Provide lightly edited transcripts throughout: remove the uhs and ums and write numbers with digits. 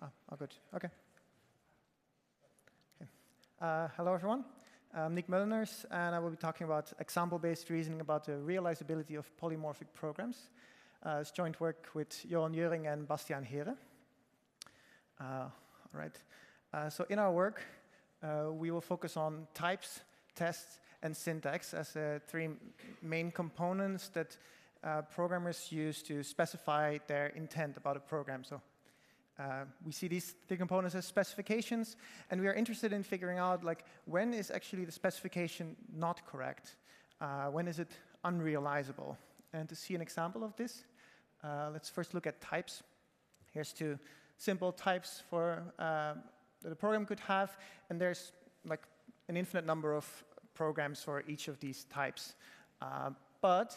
Oh, good. Okay. Hello, everyone. I'm Niek Mulleners, and I will be talking about example-based reasoning about the realizability of polymorphic programs. It's joint work with Johan, Jeuring, and Bastiaan, Heeren. All right. So in our work, we will focus on types, tests, and syntax as three main components that programmers use to specify their intent about a program. So we see these three components as specifications, and we are interested in figuring out, like, when is actually the specification not correct? When is it unrealizable? And to see an example of this, let's first look at types. Here's two simple types for that a program could have, and there's like an infinite number of programs for each of these types. But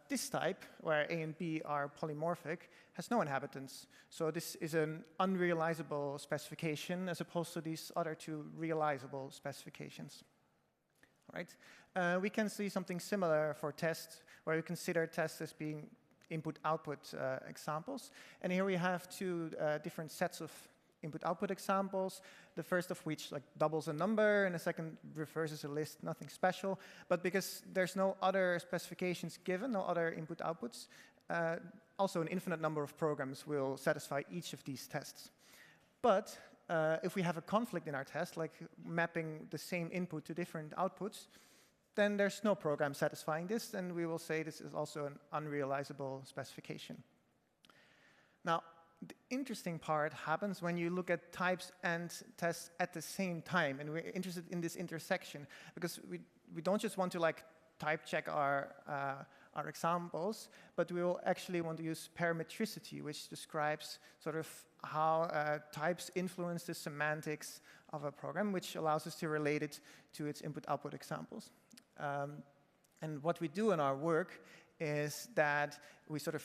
this type, where A and B are polymorphic, has no inhabitants. So this is an unrealizable specification as opposed to these other two realizable specifications. All right. We can see something similar for tests, where we consider tests as being input-output examples. And here we have two different sets of input-output examples, the first of which like doubles a number, and the second reverses a list, nothing special. But because there's no other specifications given, no other input-outputs, also an infinite number of programs will satisfy each of these tests. But if we have a conflict in our test, like mapping the same input to different outputs, then there's no program satisfying this, and we will say this is also an unrealizable specification. Now, the interesting part happens when you look at types and tests at the same time, and we're interested in this intersection, because we don't just want to like type check our examples, but we will actually want to use parametricity, which describes sort of how types influence the semantics of a program, which allows us to relate it to its input-output examples. And what we do in our work is that we sort of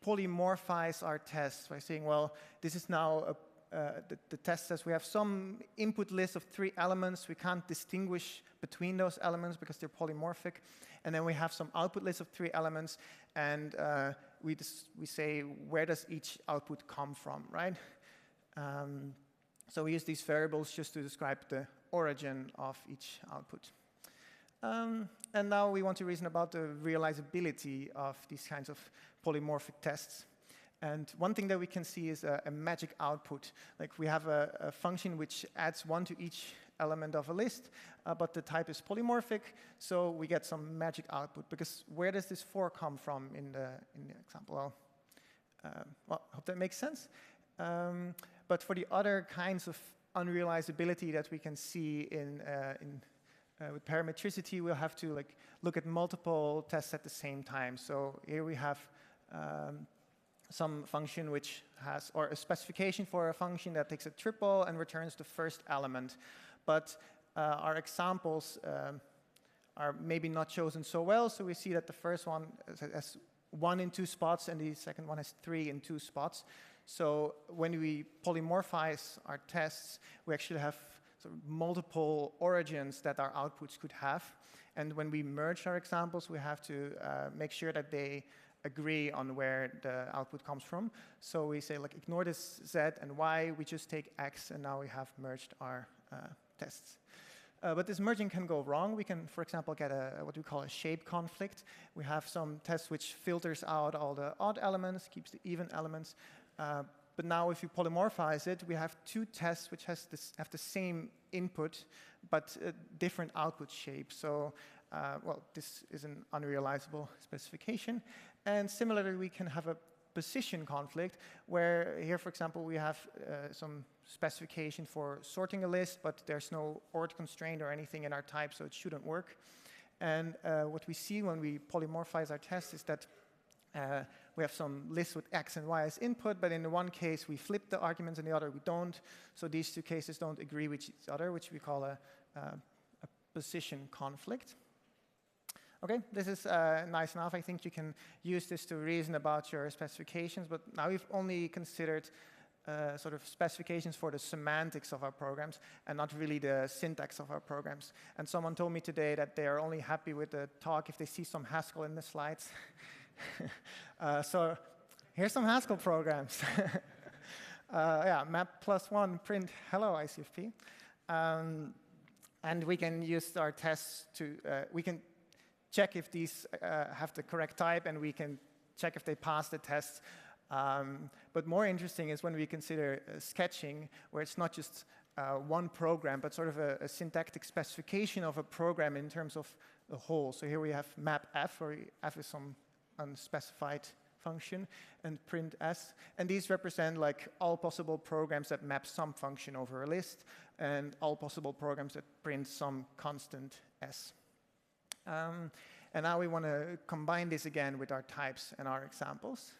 polymorphize our tests by saying, well, this is now the test says we have some input list of 3 elements. We can't distinguish between those elements because they're polymorphic. And then we have some output list of 3 elements, and we say, where does each output come from, right? So we use these variables just to describe the origin of each output. And now we want to reason about the realizability of these kinds of polymorphic tests. And one thing that we can see is a magic output. Like we have a function which adds 1 to each element of a list, but the type is polymorphic, so we get some magic output. Because where does this 4 come from in the example? Well, I hope that makes sense. But for the other kinds of unrealizability that we can see with parametricity, we'll have to like look at multiple tests at the same time. So here we have some function which has, or a specification for a function that takes a triple and returns the first element. But our examples are maybe not chosen so well, so we see that the first one has 1 in 2 spots, and the second one has 3 in 2 spots. So when we polymorphize our tests, we actually have sort of multiple origins that our outputs could have. And when we merge our examples, we have to make sure that they agree on where the output comes from. So we say, like, ignore this Z and Y, we just take X, and now we have merged our tests. But this merging can go wrong. We can, for example, get what we call a shape conflict. We have some test which filters out all the odd elements, keeps the even elements. But now if you polymorphize it, we have 2 tests which have the same input, but different output shape. So, well, this is an unrealizable specification. And similarly, we can have a position conflict, where here, for example, we have some specification for sorting a list, but there's no ORD constraint or anything in our type, so it shouldn't work. And what we see when we polymorphize our test is that we have some lists with X and Y as input, but in the one case we flip the arguments, in the other we don't. So these 2 cases don't agree with each other, which we call a position conflict. Okay, this is nice enough. I think you can use this to reason about your specifications, but now we've only considered sort of specifications for the semantics of our programs and not really the syntax of our programs. And someone told me today that they are only happy with the talk if they see some Haskell in the slides. So here's some Haskell programs. Yeah, map +1 print hello ICFP. And we can use our tests to, we can check if these have the correct type, and we can check if they pass the test. But more interesting is when we consider sketching, where it's not just one program, but sort of a syntactic specification of a program in terms of the whole. So here we have map f, where f is some unspecified function, and print s. And these represent like all possible programs that map some function over a list, and all possible programs that print some constant s. And now we want to combine this again with our types and our examples.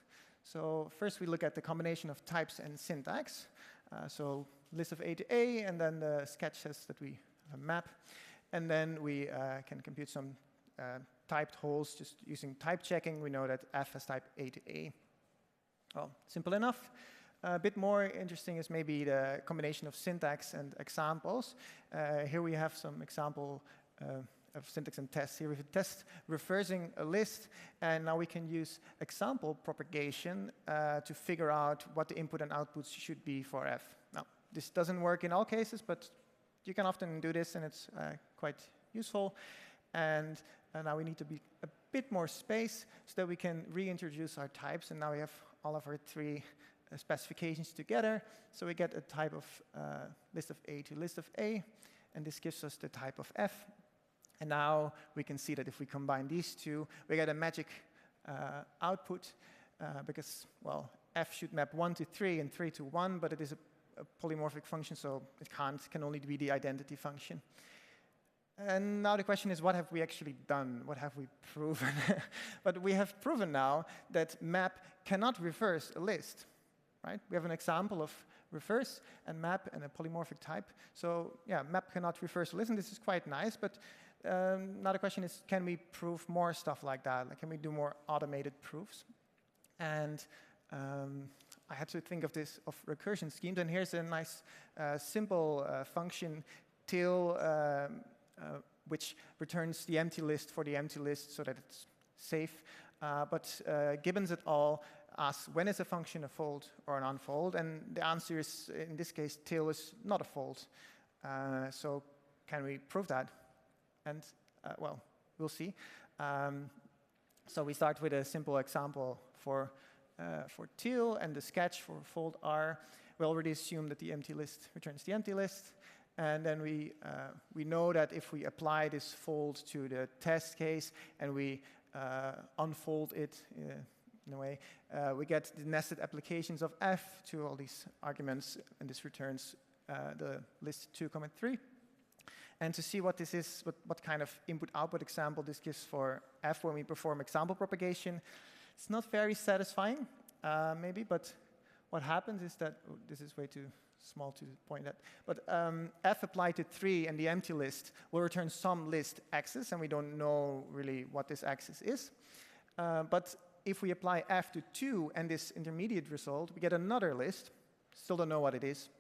So first we look at the combination of types and syntax. So list of A to A, and then the sketch says that we have a map. And then we can compute some typed holes just using type checking. We know that f has type A to A. Well, simple enough. A bit more interesting is maybe the combination of syntax and examples. Here we have some example of syntax and tests. Here we have a test reversing a list, and now we can use example propagation to figure out what the input and outputs should be for f. Now, this doesn't work in all cases, but you can often do this, and it's quite useful. And now we need to be a bit more space so that we can reintroduce our types, and now we have all of our three specifications together. So we get a type of list of A to list of A, and this gives us the type of f. And now we can see that if we combine these two, we get a magic output because, well, f should map 1 to 3 and 3 to 1, but it is a polymorphic function, so it can only be the identity function. And now the question is, what have we actually done? What have we proven? But we have proven now that map cannot reverse a list, right? We have an example of reverse and map and a polymorphic type. So yeah, map cannot reverse a list, and this is quite nice, but now the question is, can we prove more stuff like that? Like, can we do more automated proofs? And I had to think of recursion schemes, and here's a nice simple function, till, which returns the empty list for the empty list so that it's safe. But Gibbons et al. Asks, when is a function a fold or an unfold? And the answer is, in this case, till is not a fold. So can we prove that? And, well, we'll see. So we start with a simple example for till, and the sketch for fold R. We already assume that the empty list returns the empty list. And then we know that if we apply this fold to the test case and we unfold it in a way, we get the nested applications of f to all these arguments, and this returns the list 2, 3. And to see what this is, what kind of input-output example this gives for f when we perform example propagation, it's not very satisfying, maybe, but what happens is that, oh, this is way too small to point at, but f applied to 3 and the empty list will return some list axis, and we don't know really what this axis is. But if we apply f to 2 and this intermediate result, we get another list, still don't know what it is.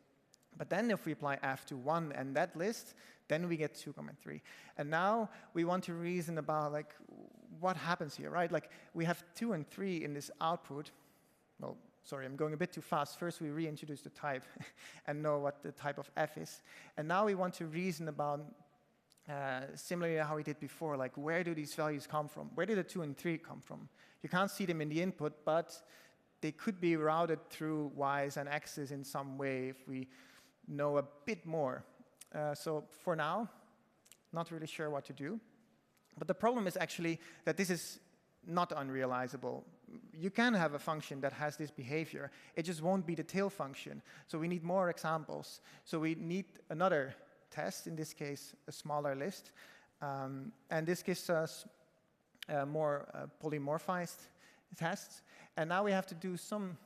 But then if we apply f to 1 and that list, then we get 2, 3. And now we want to reason about like what happens here, right? Like we have 2 and 3 in this output. Well, sorry, I'm going a bit too fast. First we reintroduce the type and know what the type of f is. And now we want to reason about, similarly to how we did before, like where do these values come from? Where did the 2 and 3 come from? You can't see them in the input, but they could be routed through y's and x's in some way if we know a bit more. So for now, not really sure what to do. But the problem is actually that this is not unrealizable. You can have a function that has this behavior. It just won't be the tail function. So we need more examples. So we need another test, in this case, a smaller list. And this gives us more polymorphized tests. And now we have to do some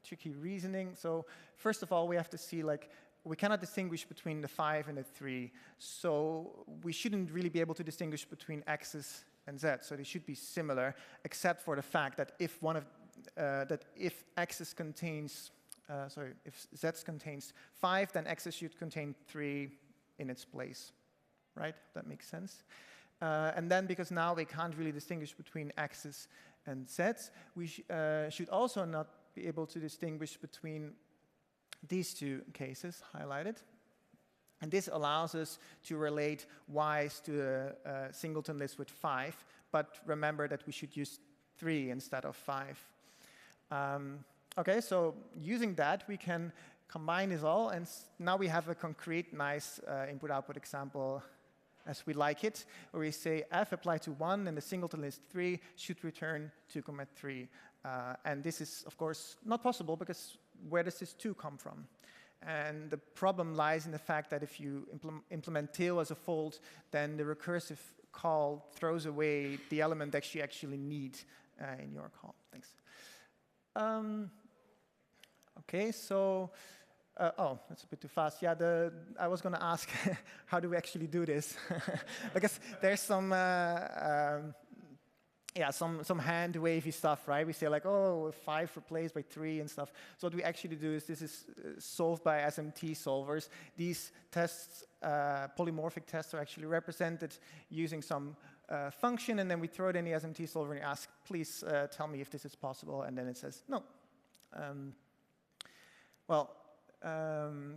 tricky reasoning. So first of all, we have to see, like, we cannot distinguish between the 5 and the 3. So we shouldn't really be able to distinguish between x's and z. So they should be similar, except for the fact that if if x's contains, if z contains 5, then x's should contain 3 in its place, right? That makes sense. And then because now we can't really distinguish between x's and z's, we should also not be able to distinguish between these two cases highlighted. And this allows us to relate y's to a singleton list with 5, but remember that we should use 3 instead of 5. Okay, so using that, we can combine this all, and now we have a concrete, nice input-output example as we like it, where we say f applied to 1 and the singleton list 3 should return 2,3. And this is, of course, not possible because where does this 2 come from? And the problem lies in the fact that if you implement tail as a fold, then the recursive call throws away the element that you actually need in your call. Thanks. Okay, so, oh, that's a bit too fast. Yeah, I was going to ask, how do we actually do this? Because there's some, yeah, some hand-wavy stuff, right? We say like, oh, 5 replaced by 3 and stuff. So what we actually do is this is solved by SMT solvers. These tests, polymorphic tests, are actually represented using some function, and then we throw it in the SMT solver and ask, please tell me if this is possible, and then it says no.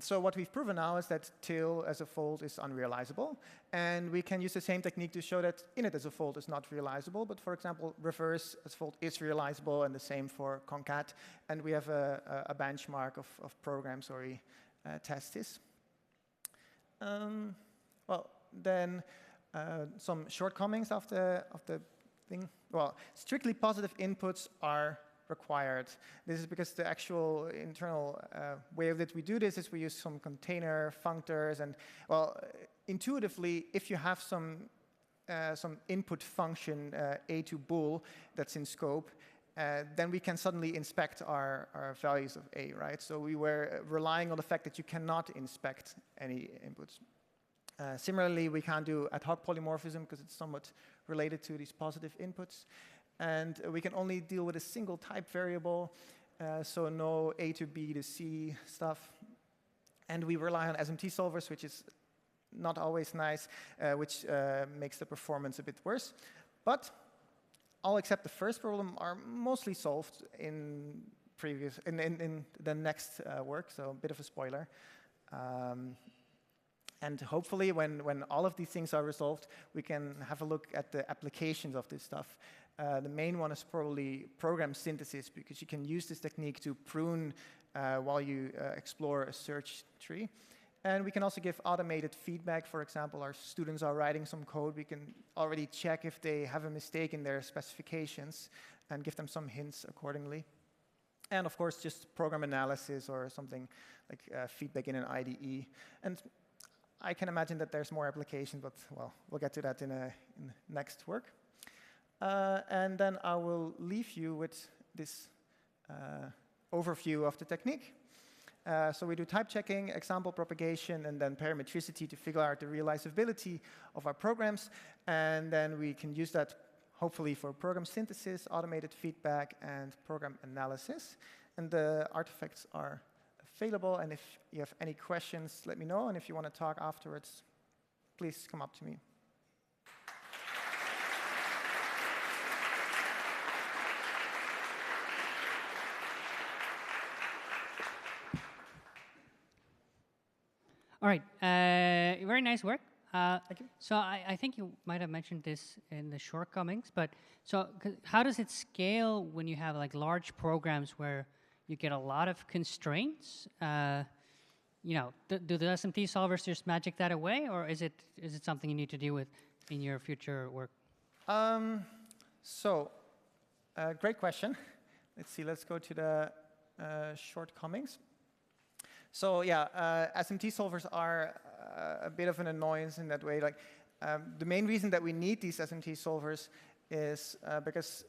So what we've proven now is that tail as a fold is unrealizable, and we can use the same technique to show that init as a fold is not realizable, but for example, reverse as a fold is realizable, and the same for concat, and we have a benchmark of programs where we test this. Well, then some shortcomings of the thing. Well, strictly positive inputs are required. This is because the actual internal way that we do this is we use some container functors, and well, intuitively, if you have some input function a to bool that's in scope, then we can suddenly inspect our values of a, right? So we were relying on the fact that you cannot inspect any inputs. Similarly, we can't do ad hoc polymorphism because it's somewhat related to these positive inputs. And we can only deal with a single type variable, so no A to B to C stuff. And we rely on SMT solvers, which is not always nice, which makes the performance a bit worse. But all except the first problem are mostly solved in the next work, so a bit of a spoiler. And hopefully, when all of these things are resolved, we can have a look at the applications of this stuff. The main one is probably program synthesis, because you can use this technique to prune while you explore a search tree. And we can also give automated feedback. For example, our students are writing some code. We can already check if they have a mistake in their specifications and give them some hints accordingly. And of course, just program analysis or something like feedback in an IDE. And I can imagine that there's more applications, but well, we'll get to that in next work. And then I will leave you with this overview of the technique. So we do type checking, example propagation, and then parametricity to figure out the realizability of our programs. And then we can use that hopefully for program synthesis, automated feedback, and program analysis. And the artifacts are available. And if you have any questions, let me know. And if you want to talk afterwards, please come up to me. All right, very nice work. Thank you. So I think you might have mentioned this in the shortcomings, but so how does it scale when you have like large programs where you get a lot of constraints? You know, do the SMT solvers just magic that away, or is it something you need to deal with in your future work? Great question. Let's see. Let's go to the shortcomings. So yeah, SMT solvers are a bit of an annoyance in that way. Like, the main reason that we need these SMT solvers is because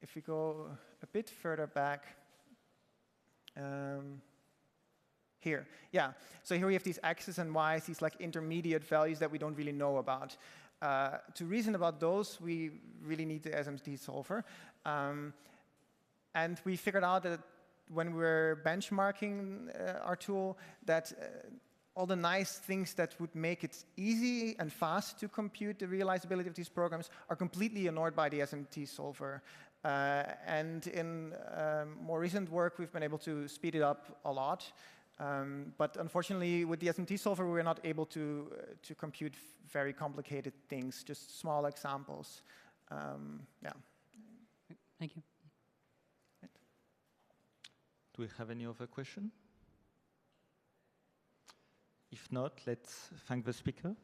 if we go a bit further back, here, yeah. So here we have these x's and y's, these like intermediate values that we don't really know about. To reason about those, we really need the SMT solver. And we figured out that when we were benchmarking our tool, that all the nice things that would make it easy and fast to compute the realizability of these programs are completely ignored by the SMT solver. And in more recent work, we've been able to speed it up a lot. But unfortunately, with the SMT solver, we're not able to compute very complicated things, just small examples. Yeah. Thank you. Right. Do we have any other question? If not, let's thank the speaker.